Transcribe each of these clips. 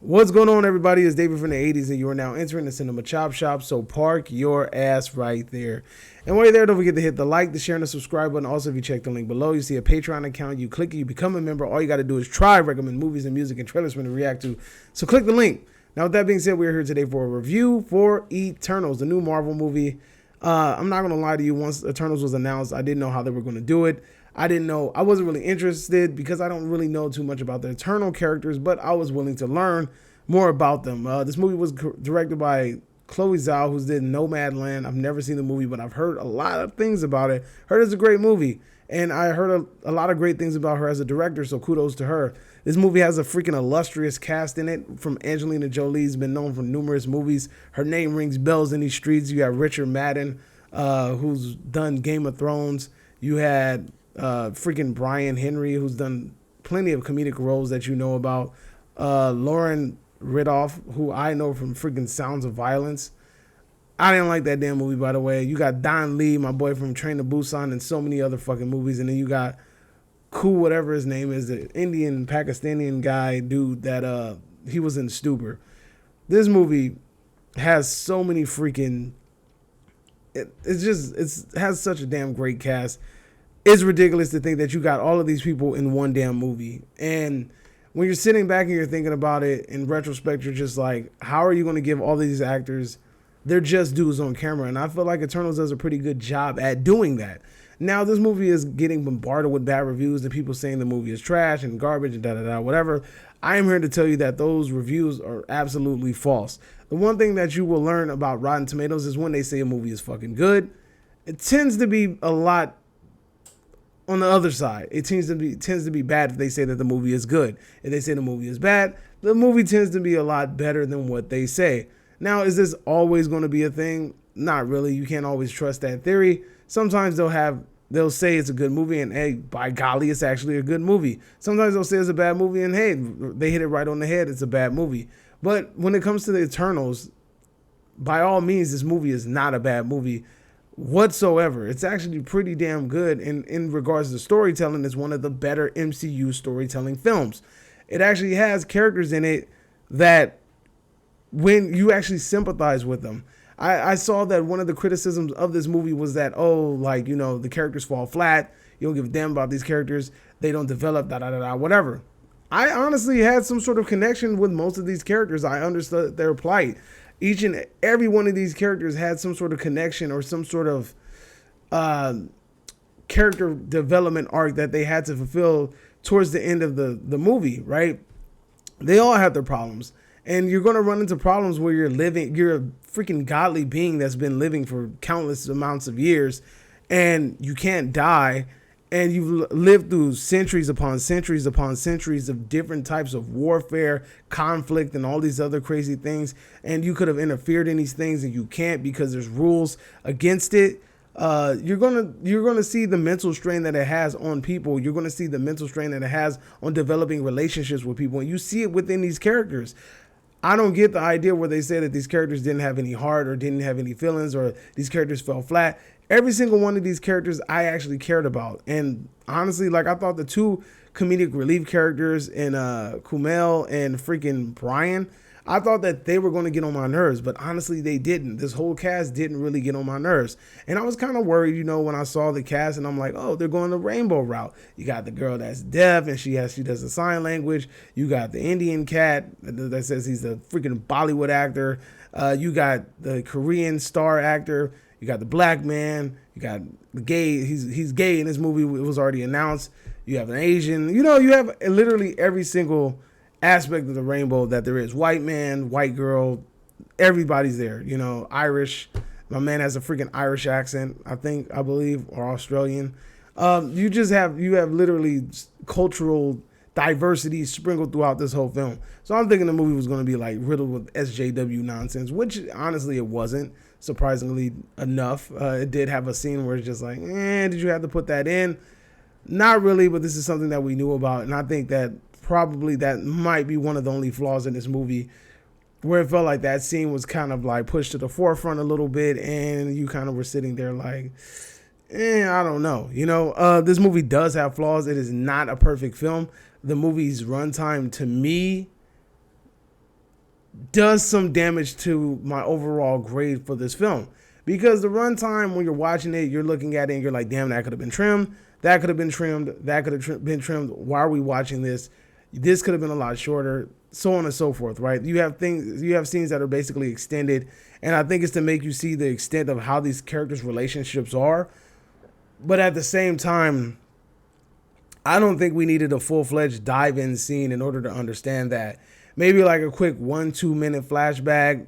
What's going on, everybody? It's David from the 80s, and you are now entering the Cinema Chop Shop, so park your ass right there. And while you're there, don't forget to hit the like, the share, and the subscribe button. Also, if you check the link below, you see a Patreon account. You click it, you become a member. All you got to do is try, recommend movies and music and trailers for me to react to. So click the link. Now, with that being said, we're here today for a review for Eternals, the new Marvel movie. I'm not going to lie to you. Once Eternals was announced, I didn't know how they were going to do it. I wasn't really interested because I don't really know too much about the Eternal characters, but I was willing to learn more about them. This movie was directed by Chloe Zhao, who's did Nomadland. I've never seen the movie, but I've heard a lot of things about it. Heard it's a great movie, and I heard a lot of great things about her as a director, so kudos to her. This movie has a freaking illustrious cast in it. From Angelina Jolie's been known for numerous movies. Her name rings bells in these streets. You got Richard Madden, who's done Game of Thrones. You had freaking Brian Henry, who's done plenty of comedic roles that you know about. Lauren Ridloff, who I know from freaking Sounds of Violence. I didn't like that damn movie, by the way. You got Don Lee, my boy from Train to Busan, and so many other fucking movies. And then you got Cool, whatever his name is, the Indian Pakistani guy dude that he was in Stuber. This movie has so many freaking. It has such a damn great cast. It's ridiculous to think that you got all of these people in one damn movie. And when you're sitting back and you're thinking about it in retrospect, you're just like, how are you going to give all these actors, they're just dudes on camera? And I feel like Eternals does a pretty good job at doing that. Now, this movie is getting bombarded with bad reviews and people saying the movie is trash and garbage and da-da-da, whatever. I am here to tell you that those reviews are absolutely false. The one thing that you will learn about Rotten Tomatoes is when they say a movie is fucking good, it tends to be a lot on the other side. It tends to be bad if they say that the movie is good. If they say the movie is bad, the movie tends to be a lot better than what they say. Now, is this always going to be a thing? Not really. You can't always trust that theory. Sometimes they'll say it's a good movie and hey, by golly, it's actually a good movie. Sometimes they'll say it's a bad movie and hey, they hit it right on the head, it's a bad movie. But when it comes to the Eternals, by all means, this movie is not a bad movie whatsoever. It's actually pretty damn good. In regards to storytelling, it's one of the better MCU storytelling films. It actually has characters in it that when you actually sympathize with them. I saw that one of the criticisms of this movie was that, the characters fall flat. You don't give a damn about these characters. They don't develop, whatever. I honestly had some sort of connection with most of these characters. I understood their plight. Each and every one of these characters had some sort of connection or some sort of character development arc that they had to fulfill towards the end of the movie, right? They all have their problems. And you're going to run into problems where you're a freaking godly being that's been living for countless amounts of years and you can't die. And you've lived through centuries upon centuries upon centuries of different types of warfare, conflict, and all these other crazy things. And you could have interfered in these things and you can't because there's rules against it. You're gonna see the mental strain that it has on people. You're gonna see the mental strain that it has on developing relationships with people. And you see it within these characters. I don't get the idea where they say that these characters didn't have any heart or didn't have any feelings or these characters fell flat. Every single one of these characters I actually cared about. And honestly, I thought the two comedic relief characters in Kumail and freaking Brian, I thought that they were going to get on my nerves, but honestly, they didn't. This whole cast didn't really get on my nerves. And I was kind of worried, when I saw the cast and I'm like, oh, they're going the rainbow route. You got the girl that's deaf and she does the sign language. You got the Indian cat that says he's a freaking Bollywood actor. You got the Korean star actor. You got the black man. You got the gay. He's gay in this movie. It was already announced. You have an Asian. You have literally every single aspect of the rainbow that there is. White man, white girl, everybody's there. Irish. My man has a freaking Irish accent, I believe, or Australian. You have literally cultural diversity sprinkled throughout this whole film. So I'm thinking the movie was going to be riddled with SJW nonsense, which honestly it wasn't. Surprisingly enough, it did have a scene where it's just did you have to put that in? Not really, but this is something that we knew about, and I think that probably that might be one of the only flaws in this movie, where it felt like that scene was kind of pushed to the forefront a little bit, and you kind of were sitting there I don't know. This movie does have flaws. It is not a perfect film. The movie's runtime, to me, does some damage to my overall grade for this film. Because the runtime, when you're watching it, you're looking at it and you're like, damn, that could have been trimmed. That could have been trimmed. That could have been trimmed. Why are we watching this? This could have been a lot shorter, so on and so forth, right? You have scenes that are basically extended, and I think it's to make you see the extent of how these characters' relationships are. But at the same time, I don't think we needed a full-fledged dive-in scene in order to understand that. Maybe like a quick 1-2 minute flashback.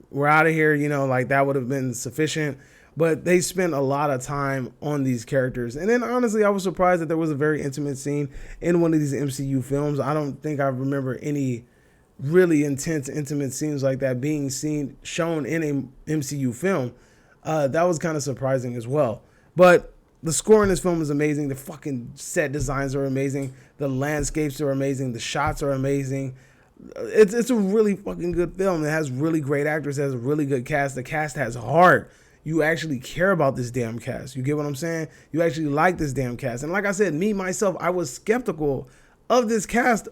We're out of here, like that would have been sufficient. But they spent a lot of time on these characters. And then honestly, I was surprised that there was a very intimate scene in one of these MCU films. I don't think I remember any really intense, intimate scenes like that being shown in a MCU film. That was kind of surprising as well. But the score in this film is amazing. The fucking set designs are amazing. The landscapes are amazing. The shots are amazing. It's a really fucking good film. It has really great actors. It has a really good cast. The cast has heart. You actually care about this damn cast. You get what I'm saying? You actually like this damn cast. And like I said, me, myself, I was skeptical of this cast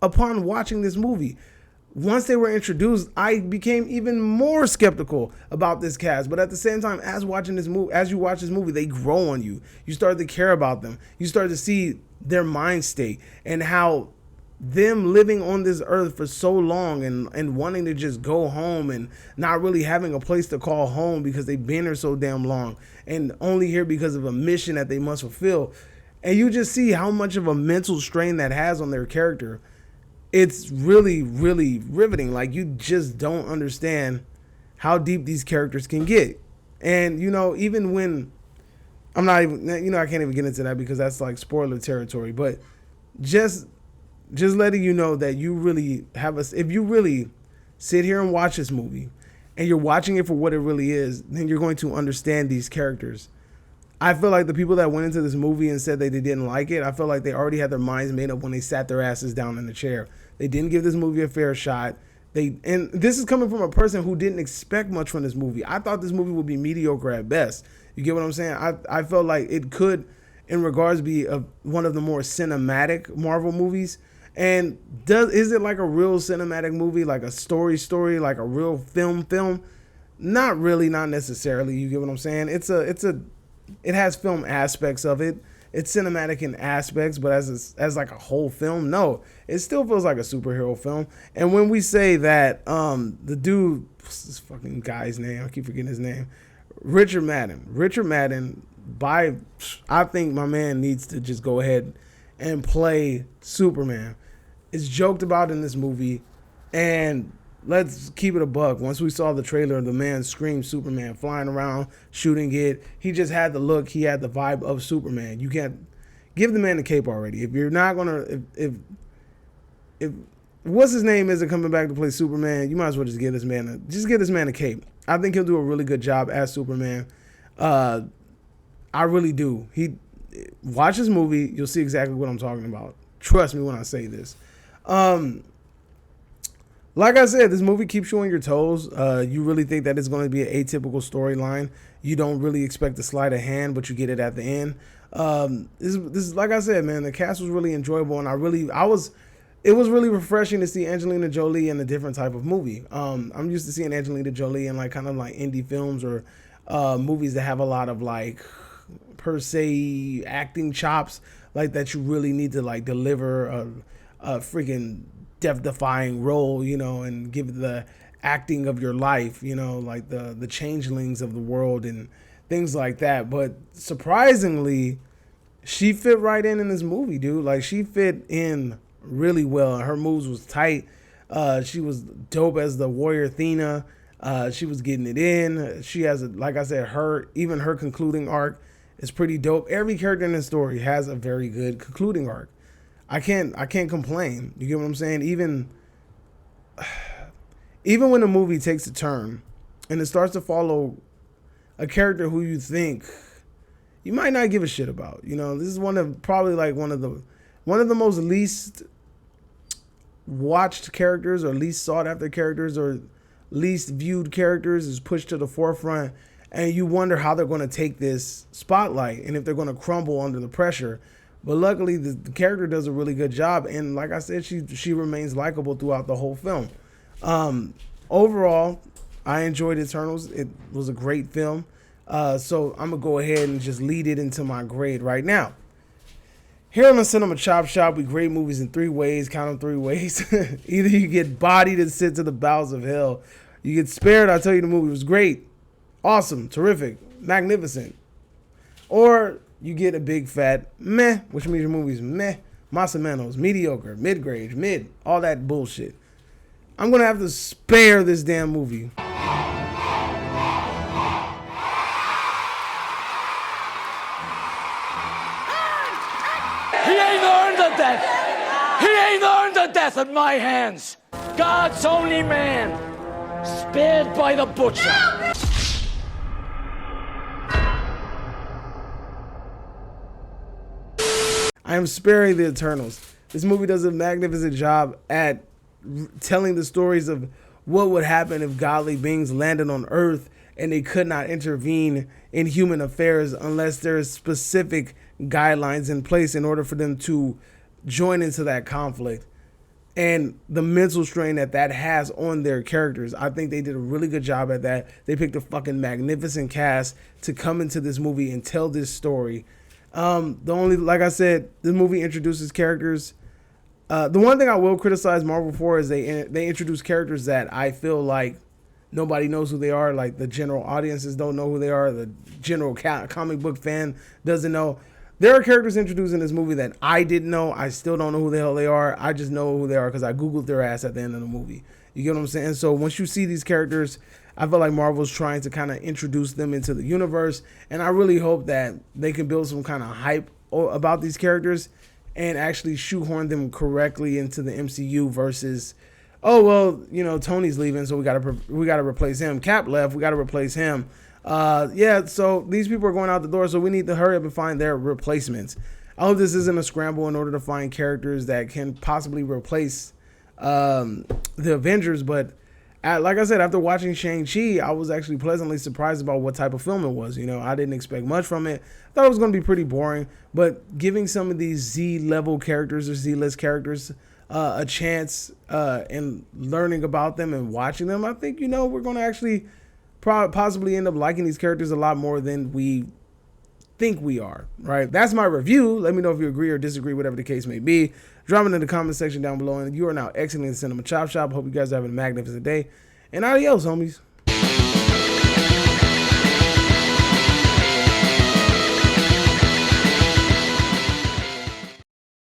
upon watching this movie. Once they were introduced, I became even more skeptical about this cast. But at the same time, as you watch this movie, they grow on you. You start to care about them. You start to see their mind state and how them living on this earth for so long and wanting to just go home and not really having a place to call home because they've been here so damn long and only here because of a mission that they must fulfill. And you just see how much of a mental strain that has on their character. It's really, really riveting. Like, you just don't understand how deep these characters can get. And, even when I'm not even, I can't even get into that because that's like spoiler territory, but just letting you know that you really if you really sit here and watch this movie and you're watching it for what it really is, then you're going to understand these characters. I feel like the people that went into this movie and said that they didn't like it, I feel like they already had their minds made up when they sat their asses down in the chair. They didn't give this movie a fair shot. And this is coming from a person who didn't expect much from this movie. I thought this movie would be mediocre at best. You get what I'm saying? I felt like it could, in regards, be one of the more cinematic Marvel movies. And is it like a real cinematic movie, like a story, like a real film? Not really, not necessarily. You get what I'm saying? It has film aspects of it. It's cinematic in aspects, but as like a whole film, no. It still feels like a superhero film. And when we say that, the dude, what's this fucking guy's name? I keep forgetting his name. Richard Madden. I think my man needs to just go ahead and play Superman. It's joked about in this movie, and let's keep it a buck. Once we saw the trailer, the man screamed Superman, flying around, shooting it. He just had the look, he had the vibe of Superman. You can't give the man the cape already. If you're not gonna, if what's his name isn't coming back to play Superman, you might as well just give this man a cape. I think he'll do a really good job as Superman. I really do. Watch this movie, you'll see exactly what I'm talking about. Trust me when I say this. Like I said, this movie keeps you on your toes. You really think that it's going to be an atypical storyline. You don't really expect a sleight of hand, but you get it at the end. This is like I said, man. The cast was really enjoyable, and it was really refreshing to see Angelina Jolie in a different type of movie. I'm used to seeing Angelina Jolie in like kind of like indie films or movies that have a lot of like per se acting chops, like that you really need to like deliver a freaking death-defying role, and give the acting of your life, like the changelings of the world and things like that. But surprisingly, she fit right in this movie, dude. Like, she fit in really well. Her moves was tight. She was dope as the warrior Athena. She was getting it in. She has, like I said, her concluding arc is pretty dope. Every character in this story has a very good concluding arc. I can't complain. You get what I'm saying? Even when the movie takes a turn and it starts to follow a character who you think you might not give a shit about. This is one of the most least watched characters or least sought after characters or least viewed characters is pushed to the forefront, and you wonder how they're going to take this spotlight and if they're going to crumble under the pressure. But luckily, the character does a really good job. And like I said, she remains likable throughout the whole film. Overall, I enjoyed Eternals. It was a great film. So I'm gonna go ahead and just lead it into my grade right now. Here on the Cinema Chop Shop, we grade movies in three ways. Count them three ways. Either you get bodied and sent to the bowels of hell. You get spared. I tell you the movie was great, awesome, terrific, magnificent. Or you get a big fat meh, which means your movie's meh, más o menos, mediocre, mid-grade, mid, all that bullshit. I'm going to have to spare this damn movie. He ain't earned the death. He ain't earned the death at my hands. God's only man, spared by the butcher. I am sparing the Eternals. This movie does a magnificent job at telling the stories of what would happen if godly beings landed on Earth and they could not intervene in human affairs unless there's specific guidelines in place in order for them to join into that conflict. And the mental strain that has on their characters, I think they did a really good job at that. They picked a fucking magnificent cast to come into this movie and tell this story. Like I said, this movie introduces characters. The one thing I will criticize Marvel for is they introduce characters that I feel like nobody knows who they are. Like the general audiences don't know who they are. The general comic book fan doesn't know. There are characters introduced in this movie that I didn't know. I still don't know who the hell they are. I just know who they are because I Googled their ass at the end of the movie. You get what I'm saying? So once you see these characters, I feel like Marvel's trying to kind of introduce them into the universe. And I really hope that they can build some kind of hype about these characters and actually shoehorn them correctly into the MCU versus, oh, well, you know, Tony's leaving, so we gotta replace him. Cap left, we gotta replace him. So these people are going out the door, so we need to hurry up and find their replacements. I hope this isn't a scramble in order to find characters that can possibly replace the Avengers. But like I said, after watching Shang-Chi, I was actually pleasantly surprised about what type of film it was. You know, I didn't expect much from it. I thought it was going to be pretty boring. But giving some of these Z-level characters or Z-list characters a chance and learning about them and watching them, I think, you know, we're going to actually possibly end up liking these characters a lot more than we think we are, right? That's my review. Let me know if you agree or disagree, whatever the case may be. Drop it in the comment section down below. And you are now exiting the Cinema Chop Shop. Hope you guys are having a magnificent day. And adios, homies.